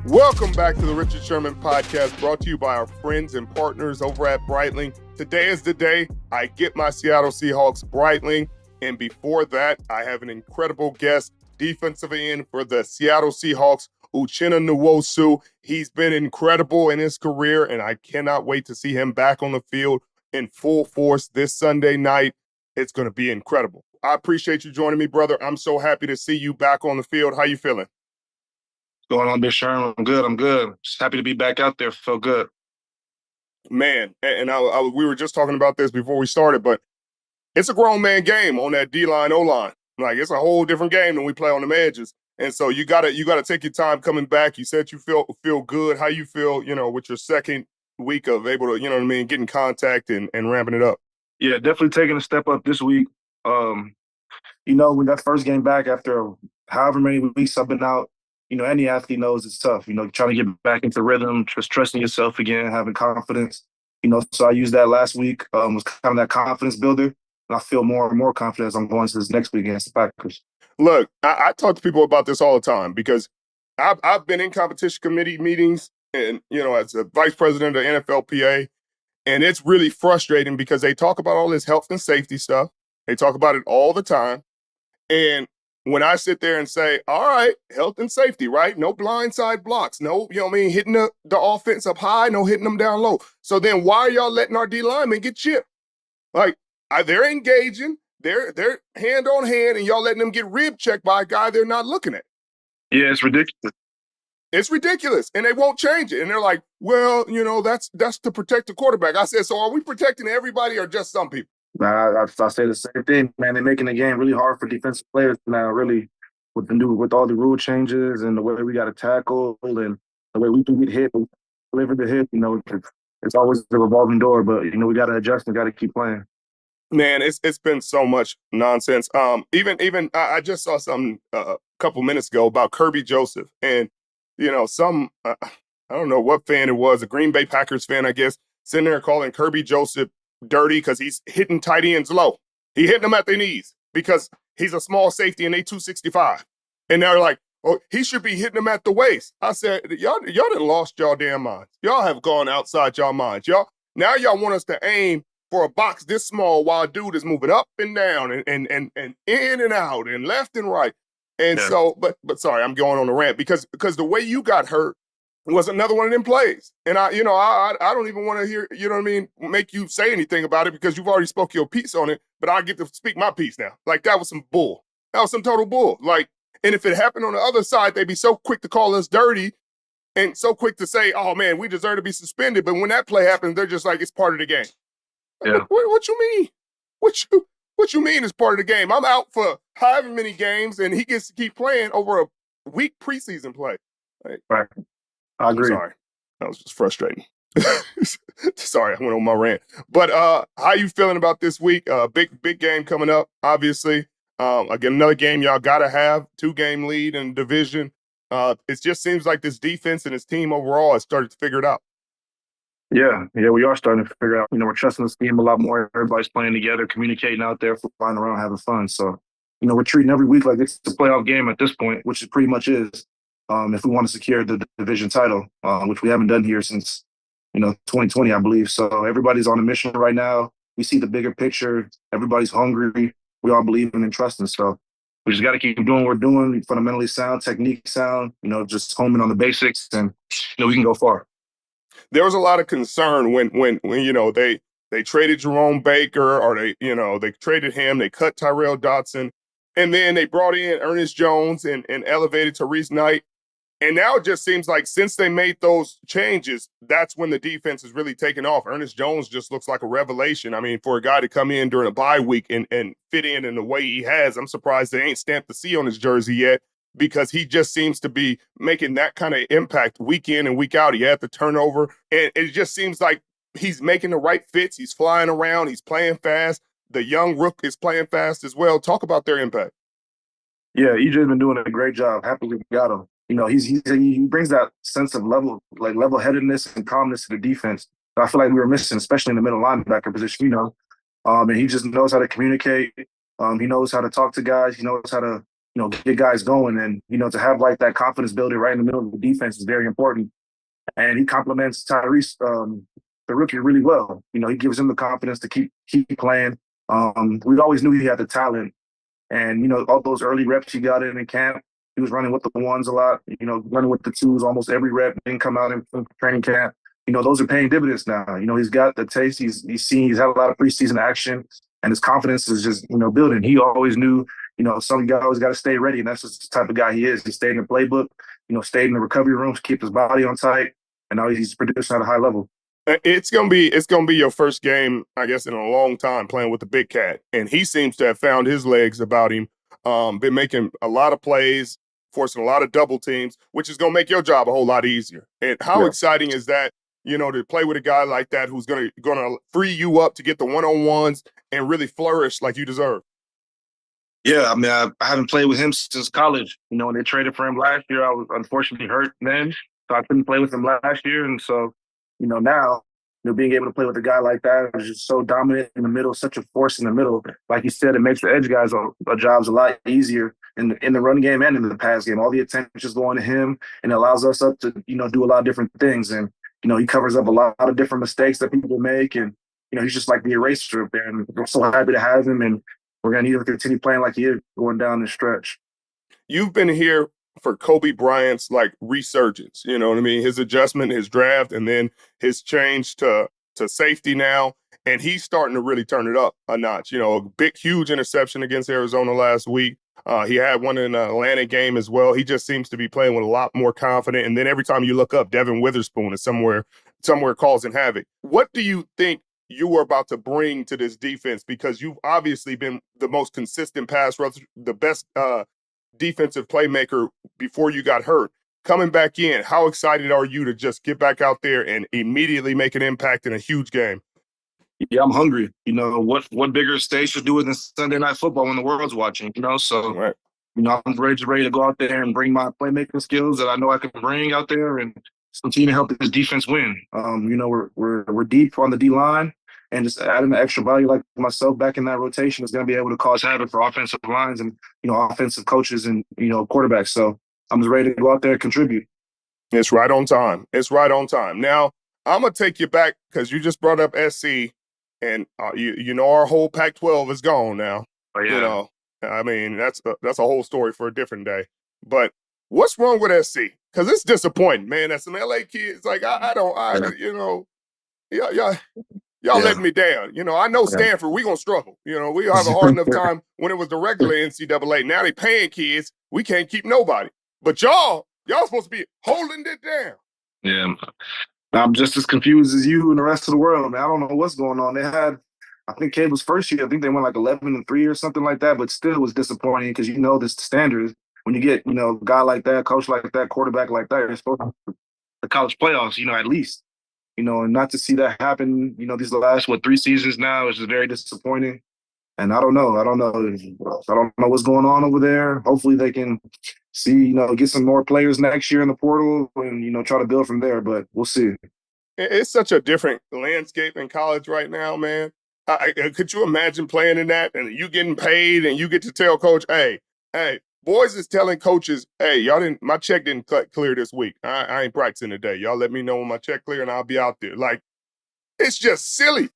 Welcome back to the Richard Sherman podcast, brought to you by our friends and partners over at Breitling. Today is the day I get my Seattle Seahawks Breitling. And before that, I have an incredible guest, defensive end for the Seattle Seahawks, Uchenna Nwosu. He's been incredible in his career, and I cannot wait to see him back on the field in full force this Sunday night. It's going to be incredible. I appreciate you joining me, brother. I'm so happy to see you back on the field. How you feeling? Going on, Big Sherman? I'm good. Just happy to be back out there. Felt good. Man, and we were just talking about this before we started, but it's a grown man game on that D-line, O-line. Like, it's a whole different game than we play on them edges. And so you gotta take your time coming back. You said you feel good. How you feel, with your second week of able to, get in contact and ramping it up? Yeah, definitely taking a step up this week. When that first game back after however many weeks I've been out, any athlete knows it's tough, trying to get back into rhythm, just trusting yourself again, having confidence. So I used that last week, was kind of that confidence builder. And I feel more and more confident as I'm going to this next week against the Packers. Look, I talk to people about this all the time because I've been in competition committee meetings and, as a vice president of NFLPA, and it's really frustrating because they talk about all this health and safety stuff. They talk about it all the time. And when I sit there and say, all right, health and safety, right? No blindside blocks. No, hitting the offense up high, no hitting them down low. So then why are y'all letting our D linemen get chipped? Like, they're engaging, they're hand on hand, and y'all letting them get rib checked by a guy they're not looking at. Yeah, it's ridiculous. It's ridiculous, and they won't change it. And they're like, well, that's to protect the quarterback. I said, so are we protecting everybody or just some people? I say the same thing, man. They're making the game really hard for defensive players now, really, with all the rule changes and the way we got to tackle and the way we can get hit, deliver the hit. It's always a revolving door, but we got to adjust and got to keep playing. Man, it's been so much nonsense. Even I just saw something a couple minutes ago about Coby Joseph, and I don't know what fan it was, a Green Bay Packers fan, I guess, sitting there calling Coby Joseph dirty because he's hitting tight ends low. He hitting them at their knees because he's a small safety and they 265. And they're like, oh, he should be hitting them at the waist. I said, y'all done lost y'all damn minds. Y'all have gone outside y'all minds. Now y'all want us to aim for a box this small while a dude is moving up and down and in and out and left and right. And so, but sorry, I'm going on a rant because the way you got hurt was another one of them plays. And I don't even want to hear, make you say anything about it because you've already spoke your piece on it, but I get to speak my piece now. Like, that was some bull. That was some total bull. Like, and if it happened on the other side, they'd be so quick to call us dirty and so quick to say, oh man, we deserve to be suspended. But when that play happens, they're just like, it's part of the game. Yeah. What you mean? What you mean is part of the game? I'm out for however many games and he gets to keep playing over a week preseason play. Right. I agree. Sorry. That was just frustrating. Sorry, I went on my rant. But how you feeling about this week? Big game coming up, obviously. Again, another game y'all got to have, 2-game lead in the division. It just seems like this defense and this team overall has started to figure it out. Yeah, we are starting to figure out, we're trusting this team a lot more. Everybody's playing together, communicating out there, flying around, having fun. So, we're treating every week like it's a playoff game at this point, which it pretty much is. If we want to secure the division title, which we haven't done here since, 2020, I believe. So everybody's on a mission right now. We see the bigger picture. Everybody's hungry. We all believe in and trusting. So we just got to keep doing what we're doing, fundamentally sound, technique sound, just homing on the basics, and, we can go far. There was a lot of concern when they traded Jerome Baker or they traded him, they cut Tyrell Dodson, and then they brought in Ernest Jones and elevated Tariq Knight. And now it just seems like since they made those changes, that's when the defense is really taking off. Ernest Jones just looks like a revelation. I mean, for a guy to come in during a bye week and fit in the way he has, I'm surprised they ain't stamped the C on his jersey yet because he just seems to be making that kind of impact week in and week out. He had the turnover, and it just seems like he's making the right fits. He's flying around. He's playing fast. The young rook is playing fast as well. Talk about their impact. Yeah, EJ's been doing a great job. Happily we got him. He brings that sense of level-headedness and calmness to the defense that I feel like we were missing, especially in the middle linebacker position, and he just knows how to communicate. He knows how to talk to guys. He knows how to get guys going. And, to have like that confidence builder right in the middle of the defense is very important. And he complements Tyrese, the rookie, really well. He gives him the confidence to keep playing. We always knew he had the talent. And, all those early reps he got in camp, he was running with the ones a lot, running with the twos almost every rep, didn't come out in training camp. Those are paying dividends now. He's got the taste. He's had a lot of preseason action, and his confidence is just, building. He always knew, some guy always got to stay ready, and that's just the type of guy he is. He stayed in the playbook, stayed in the recovery rooms, keep his body on tight, and now he's producing at a high level. It's gonna be your first game, I guess, in a long time playing with the big cat, and he seems to have found his legs about him. Been making a lot of plays, forcing a lot of double teams, which is gonna make your job a whole lot easier. And how exciting is that? To play with a guy like that who's gonna free you up to get the one-on-ones and really flourish like you deserve. Yeah, I mean, I haven't played with him since college. When they traded for him last year, I was unfortunately hurt then, so I couldn't play with him last year. And so, now, being able to play with a guy like that is just so dominant in the middle, such a force in the middle. Like you said, it makes the edge guys' jobs a lot easier in the run game and in the pass game. All the attention is going to him, and it allows us up to, do a lot of different things. And he covers up a lot of different mistakes that people make. And, he's just like the eraser up there. And we're so happy to have him. And we're going to need him to continue playing like he is going down the stretch. You've been here for Coby Bryant's resurgence. You know what I mean? His adjustment, his draft, and then his change to safety now. And he's starting to really turn it up a notch. A big, huge interception against Arizona last week. He had one in the Atlanta game as well. He just seems to be playing with a lot more confidence. And then every time you look up, Devin Witherspoon is somewhere causing havoc. What do you think you are about to bring to this defense? Because you've obviously been the most consistent pass rusher, the best defensive playmaker before you got hurt. Coming back in, how excited are you to just get back out there and immediately make an impact in a huge game? Yeah, I'm hungry. What bigger stage to do it than Sunday Night Football when the world's watching, So, right. I'm ready to go out there and bring my playmaking skills that I know I can bring out there and continue to help this defense win. We're deep on the D-line, and just adding the extra value like myself back in that rotation is going to be able to cause havoc for offensive lines and, offensive coaches and, quarterbacks. So I'm just ready to go out there and contribute. It's right on time. It's right on time. Now, I'm going to take you back because you just brought up SC. And our whole Pac-12 is gone now. Oh, yeah. I mean, that's a whole story for a different day. But what's wrong with SC? Because it's disappointing, man. That's some LA kids. Like y'all letting me down. I know Stanford, we gonna struggle. We have a hard enough time when it was the regular NCAA. Now they paying kids. We can't keep nobody. But y'all supposed to be holding it down. Yeah. I'm just as confused as you and the rest of the world, man. I don't know what's going on. They had, I think Cable's first year, I think they went like 11-3 or something like that, but still it was disappointing because this standard. When you get, a guy like that, coach like that, quarterback like that, you're supposed to the college playoffs, at least. And not to see that happen, these last, 3 seasons now is just very disappointing. And I don't know. I don't know what's going on over there. Hopefully they can see, get some more players next year in the portal and, try to build from there. But we'll see. It's such a different landscape in college right now, man. Could you imagine playing in that and you getting paid and you get to tell coach, hey, boys is telling coaches, hey, my check didn't clear this week. I ain't practicing today. Y'all let me know when my check clear and I'll be out there. Like, it's just silly.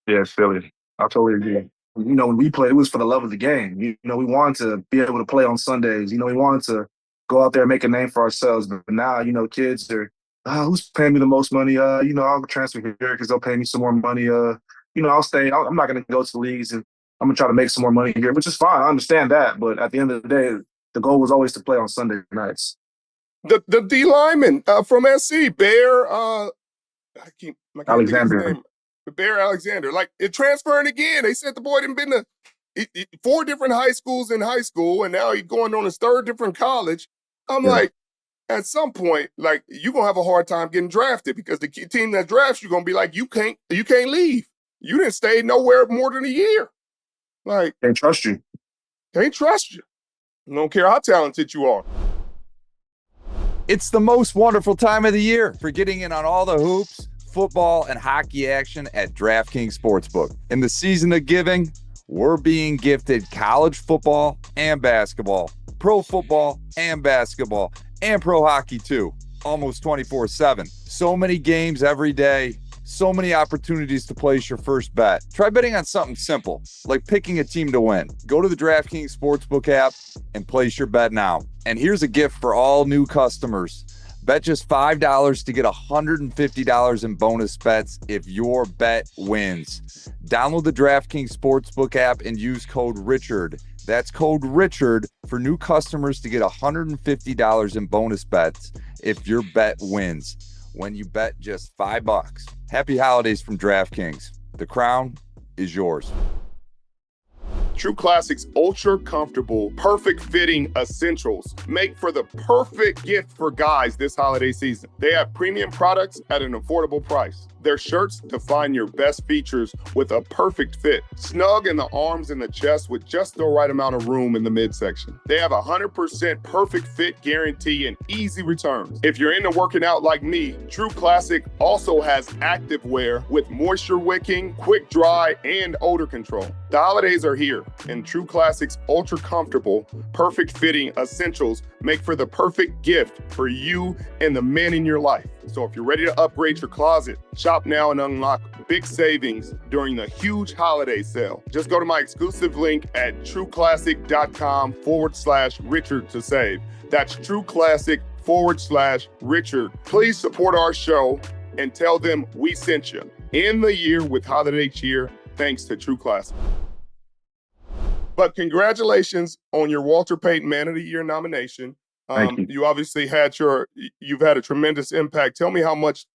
Yeah, it's silly. I totally agree. When we played, it was for the love of the game. We wanted to be able to play on Sundays. We wanted to go out there and make a name for ourselves. But now, kids are, who's paying me the most money? I'll transfer here because they'll pay me some more money. I'll stay. I'm not going to go to the leagues and I'm going to try to make some more money here, which is fine. I understand that. But at the end of the day, the goal was always to play on Sunday nights. The D lineman from SC, Bear, Alexander. Bear Alexander, like it transferring again. They said the boy didn't been to 4 different high schools in high school, and now he's going on his 3rd different college. I'm like, at some point, like you're gonna have a hard time getting drafted because the team that drafts you gonna be like, you can't leave. You didn't stay nowhere more than a year. Like, can't trust you. Can't trust you. I don't care how talented you are. It's the most wonderful time of the year for getting in on all the hoops, football, and hockey action at DraftKings Sportsbook. In the season of giving, we're being gifted college football and basketball pro football and basketball, and pro hockey too, almost 24/7. So many games every day, so many opportunities to place your first bet. Try betting on something simple, like picking a team to win. Go to the DraftKings Sportsbook app and place your bet now. And here's a gift for all new customers. Bet just $5 to get $150 in bonus bets if your bet wins. Download the DraftKings Sportsbook app and use code Richard. That's code Richard for new customers to get $150 in bonus bets if your bet wins. When you bet just $5. Happy holidays from DraftKings. The crown is yours. True Classics ultra comfortable, perfect fitting essentials make for the perfect gift for guys this holiday season. They have premium products at an affordable price. Their shirts define your best features with a perfect fit. Snug in the arms and the chest with just the right amount of room in the midsection. They have a 100% perfect fit guarantee and easy returns. If you're into working out like me, True Classic also has active wear with moisture wicking, quick dry, and odor control. The holidays are here, and True Classic's ultra comfortable, perfect fitting essentials make for the perfect gift for you and the men in your life. So if you're ready to upgrade your closet, shop now and unlock big savings during the huge holiday sale. Just go to my exclusive link at trueclassic.com/Richard to save. That's trueclassic.com/Richard. Please support our show and tell them we sent you. End the year with holiday cheer thanks to True Classic. But congratulations on your Walter Payton Man of the Year nomination. Thank you. You obviously you've had a tremendous impact. Tell me how much,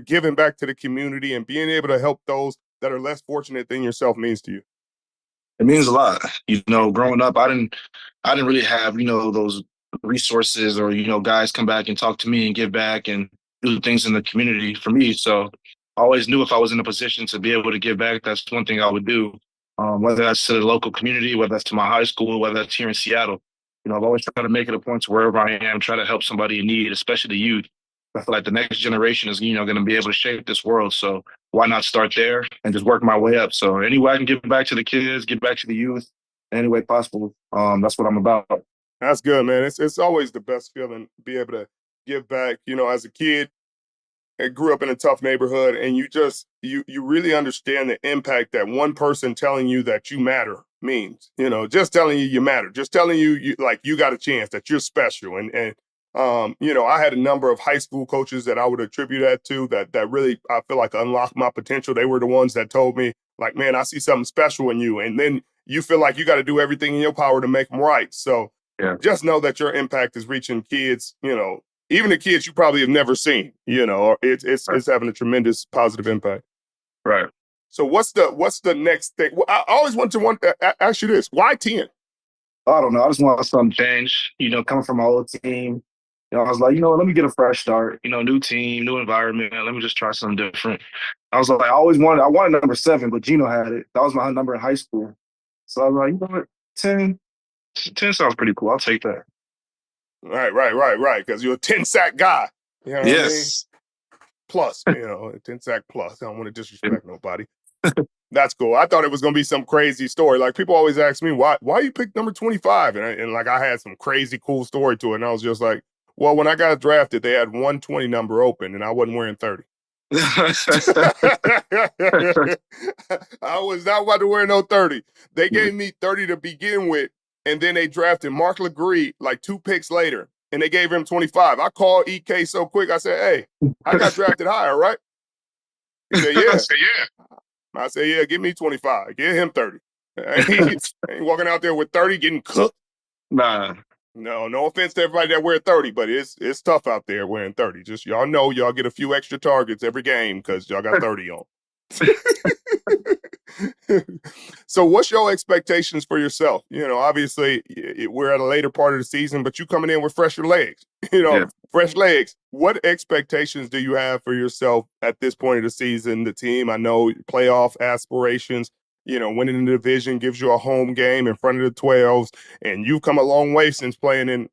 giving back to the community and being able to help those that are less fortunate than yourself means to you. It means a lot. Growing up, I didn't really have, those resources or, guys come back and talk to me and give back and do things in the community for me. So I always knew if I was in a position to be able to give back, that's one thing I would do. Whether that's to the local community, whether that's to my high school, whether that's here in Seattle. I've always tried to make it a point to wherever I am, try to help somebody in need, especially the youth. I feel like the next generation is, going to be able to shape this world. So why not start there and just work my way up? So any way I can give back to the kids, give back to the youth, any way possible, that's what I'm about. That's good, man. It's always the best feeling, be able to give back. As a kid, I grew up in a tough neighborhood, and you really understand the impact that one person telling you that you matter means. Just telling you matter, just telling you got a chance, that you're special. And I had a number of high school coaches that I would attribute that to, that really, I feel like, unlocked my potential. They were the ones that told me, like, man, I see something special in you. And then you feel like you got to do everything in your power to make them right. So just know that your impact is reaching kids, even the kids you probably have never seen, it's having a tremendous positive impact. Right. So what's the next thing? I always want to ask you this. Why 10? I don't know. I just want something change, coming from my old team. I was like, let me get a fresh start, new team, new environment. Let me just try something different. I was like, I wanted number 7, but Geno had it. That was my number in high school. So I was like, what, 10 sounds pretty cool. I'll take that. Right. Because you're a 10-sack guy. You know what I mean? Plus, a 10-sack plus. I don't want to disrespect nobody. That's cool. I thought it was going to be some crazy story. Like, people always ask me, why you picked number 25? And I had some crazy cool story to it. And I was just like, well, when I got drafted, they had 120 number open, and I wasn't wearing 30. I was not about to wear no 30. They gave me 30 to begin with, and then they drafted Mark Legree like 2 picks later, and they gave him 25. I called EK so quick. I said, hey, I got drafted higher, right? He said, yeah. I said, yeah, give me 25. Give him 30. I ain't walking out there with 30 getting cooked. Nah. No offense to everybody that wear 30, but it's tough out there wearing 30. Just y'all know y'all get a few extra targets every game because y'all got 30 on. So what's your expectations for yourself? Obviously we're at a later part of the season, but you coming in with fresher legs, fresh legs. What expectations do you have for yourself at this point of the season? The team, I know playoff aspirations, winning the division gives you a home game in front of the 12s, and you've come a long way since playing in,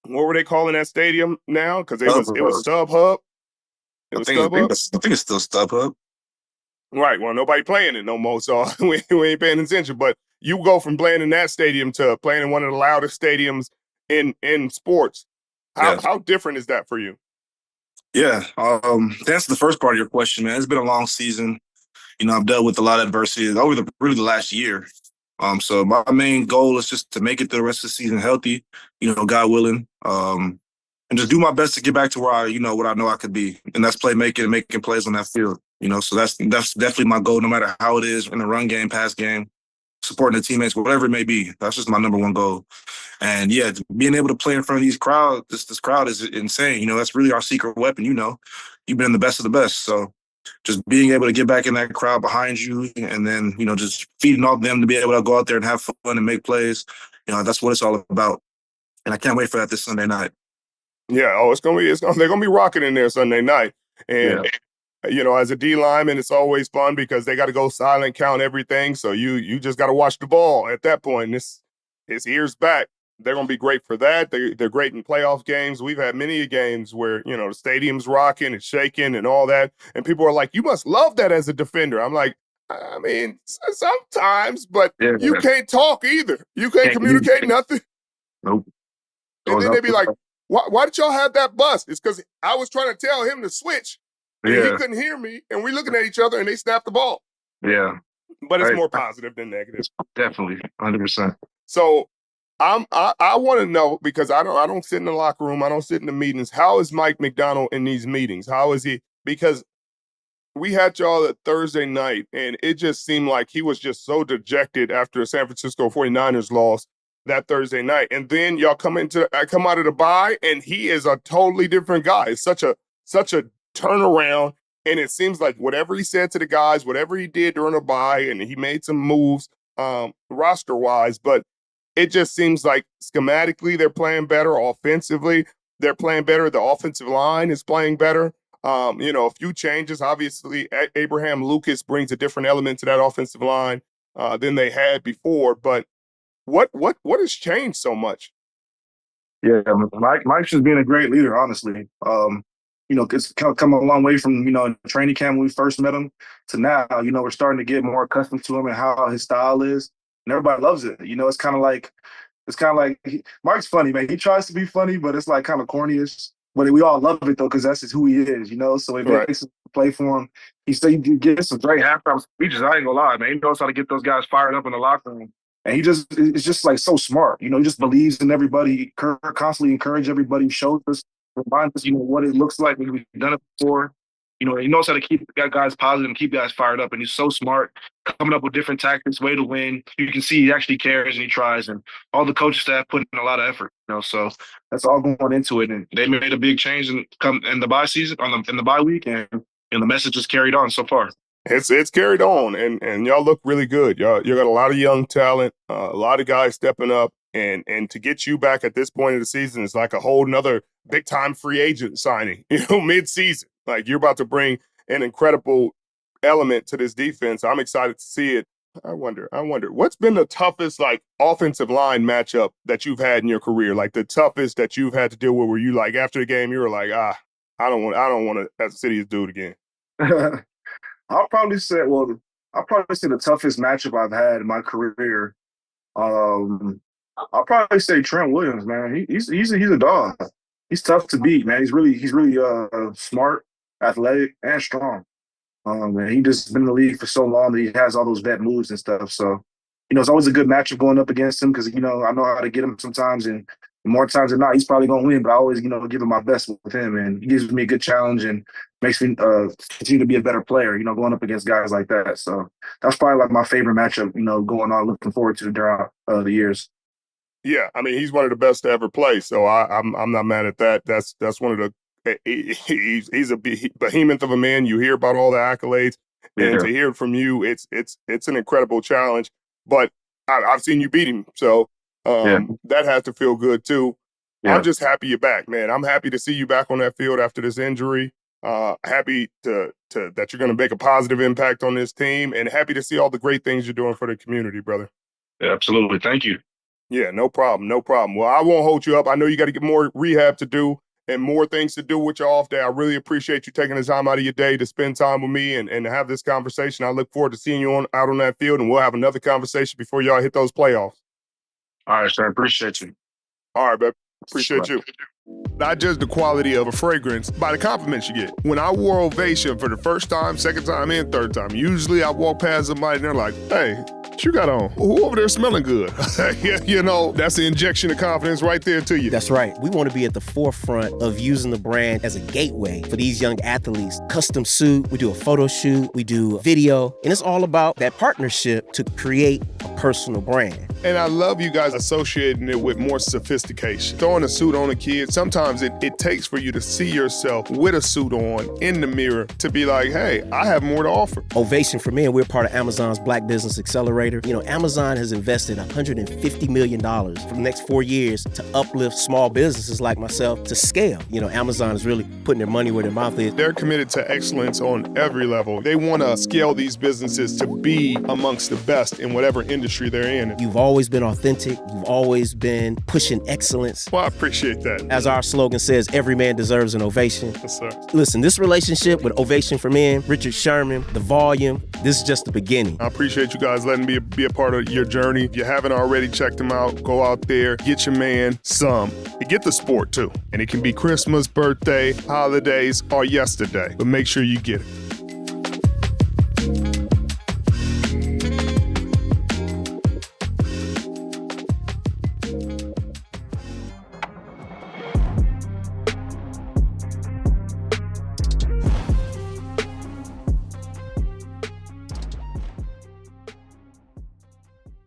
what were they calling that stadium now? Because it was StubHub. I think it's still StubHub. Right. Well, nobody playing it no more, so we ain't paying attention. But you go from playing in that stadium to playing in one of the loudest stadiums in sports. How different is that for you? Yeah. To answer the first part of your question, man, it's been a long season. I've dealt with a lot of adversity over really the last year. So my main goal is just to make it through the rest of the season healthy, God willing. And just do my best to get back to where what I know I could be. And that's playmaking and making plays on that field. So that's definitely my goal, no matter how it is in the run game, pass game, supporting the teammates, whatever it may be. That's just my number one goal. And yeah, being able to play in front of these crowd, this crowd is insane. That's really our secret weapon. You've been the best of the best. So just being able to get back in that crowd behind you and then, just feeding off them to be able to go out there and have fun and make plays. That's what it's all about. And I can't wait for that this Sunday night. Yeah. Oh, they're going to be rocking in there Sunday night. And, as a D lineman, it's always fun because they got to go silent, count everything. So you just got to watch the ball at that point. His ears back. They're going to be great for that. They're great in playoff games. We've had many games where, the stadium's rocking and shaking and all that. And people are like, you must love that as a defender. I'm like, I mean, sometimes, but you can't talk either. You can't communicate nothing. Nope. And then they'd be like, why did y'all have that bust? It's because I was trying to tell him to switch. And he couldn't hear me. And we looking at each other and they snapped the ball. Yeah. But it's more positive than negative. Definitely. 100%. So I want to know, because I don't sit in the locker room, I don't sit in the meetings. How is Mike Macdonald in these meetings? How is he? Because we had y'all at Thursday night, and it just seemed like he was just so dejected after the San Francisco 49ers loss that Thursday night. And then y'all come out of the bye, and he is a totally different guy. It's such a turnaround, and it seems like whatever he said to the guys, whatever he did during the bye, and he made some moves roster-wise, but it just seems like schematically they're playing better. Offensively, they're playing better. The offensive line is playing better. A few changes. Obviously, Abraham Lucas brings a different element to that offensive line than they had before. But what has changed so much? Yeah, Mike's just being a great leader, honestly. It's come a long way from, training camp when we first met him to now. We're starting to get more accustomed to him and how his style is. And everybody loves it. It's kind of like Mike's funny, man. He tries to be funny, but it's like kind of corny-ish. But we all love it though, because that's just who he is, So it makes it play for him. He gets some great halftime speeches. I ain't gonna lie, man. He knows how to get those guys fired up in the locker room. And it's just like so smart. He just believes in everybody, constantly encourages everybody, shows us, reminds us, what it looks like when we've done it before. He knows how to keep guys positive and keep guys fired up. And he's so smart, coming up with different tactics, way to win. You can see he actually cares and he tries. And all the coaching staff put in a lot of effort. So that's all going into it. And they made a big change in the bye season, in the bye week, and the message is carried on so far. It's carried on, and y'all look really good. You got a lot of young talent, a lot of guys stepping up, and to get you back at this point of the season is like a whole nother big time free agent signing, mid-season. Like, you're about to bring an incredible element to this defense. I'm excited to see it. I wonder, what's been the toughest offensive line matchup that you've had in your career? Like the toughest that you've had to deal with, where you after the game you were like, I don't want to as a City's do it again. I'll probably say the toughest matchup I've had in my career. I'll probably say Trent Williams, man. He's a dog. He's tough to beat, man. He's really smart, athletic, and strong. And he just been in the league for so long that he has all those vet moves and stuff. So, it's always a good matchup going up against him because, I know how to get him sometimes. And more times than not, he's probably going to win. But I always, give him my best with him. And he gives me a good challenge and makes me continue to be a better player, going up against guys like that. So that's probably my favorite matchup, going on, looking forward to throughout the years. Yeah, I mean, he's one of the best to ever play. So I'm not mad at that. That's one of the he's a behemoth of a man. You hear about all the accolades, and to hear it from you, it's an incredible challenge. But I've seen you beat him, so that has to feel good too. Yeah. I'm just happy you're back, man. I'm happy to see you back on that field after this injury. Happy that you're going to make a positive impact on this team, and happy to see all the great things you're doing for the community, brother. Yeah, absolutely. Thank you. Yeah, no problem. Well, I won't hold you up. I know you got to get more rehab to do. and more things to do with your off day. I really appreciate you taking the time out of your day to spend time with me and to have this conversation. I look forward to seeing you out on that field, and we'll have another conversation before y'all hit those playoffs. All right, sir. Appreciate you. All right, babe. Appreciate you. I judge the quality of a fragrance by the compliments you get. When I wore Ovation for the first time, second time, and third time, usually I walk past somebody and they're like, hey, what you got on? Who over there smelling good? You know, that's the injection of confidence right there to you. That's right. We want to be at the forefront of using the brand as a gateway for these young athletes. Custom suit, we do a photo shoot, we do video, and it's all about that partnership to create a personal brand. And I love you guys associating it with more sophistication. Throwing a suit on a kid, sometimes it takes for you to see yourself with a suit on in the mirror to be like, hey, I have more to offer. Ovation for Men, we're part of Amazon's Black Business Accelerator. You know, Amazon has invested $150 million for the next 4 years to uplift small businesses like myself to scale. You know, Amazon is really putting their money where their mouth is. They're committed to excellence on every level. They want to scale these businesses to be amongst the best in whatever industry they're in. You've always been authentic. You've always been pushing excellence. Well, I appreciate that. As our slogan says, every man deserves an ovation. Yes, sir. Listen, this relationship with Ovation for Men, Richard Sherman, the volume, this is just the beginning. I appreciate you guys letting me be a part of your journey. If you haven't already checked them out, go out there, get your man some. And get the sport too. And it can be Christmas, birthday, holidays, or yesterday. But make sure you get it.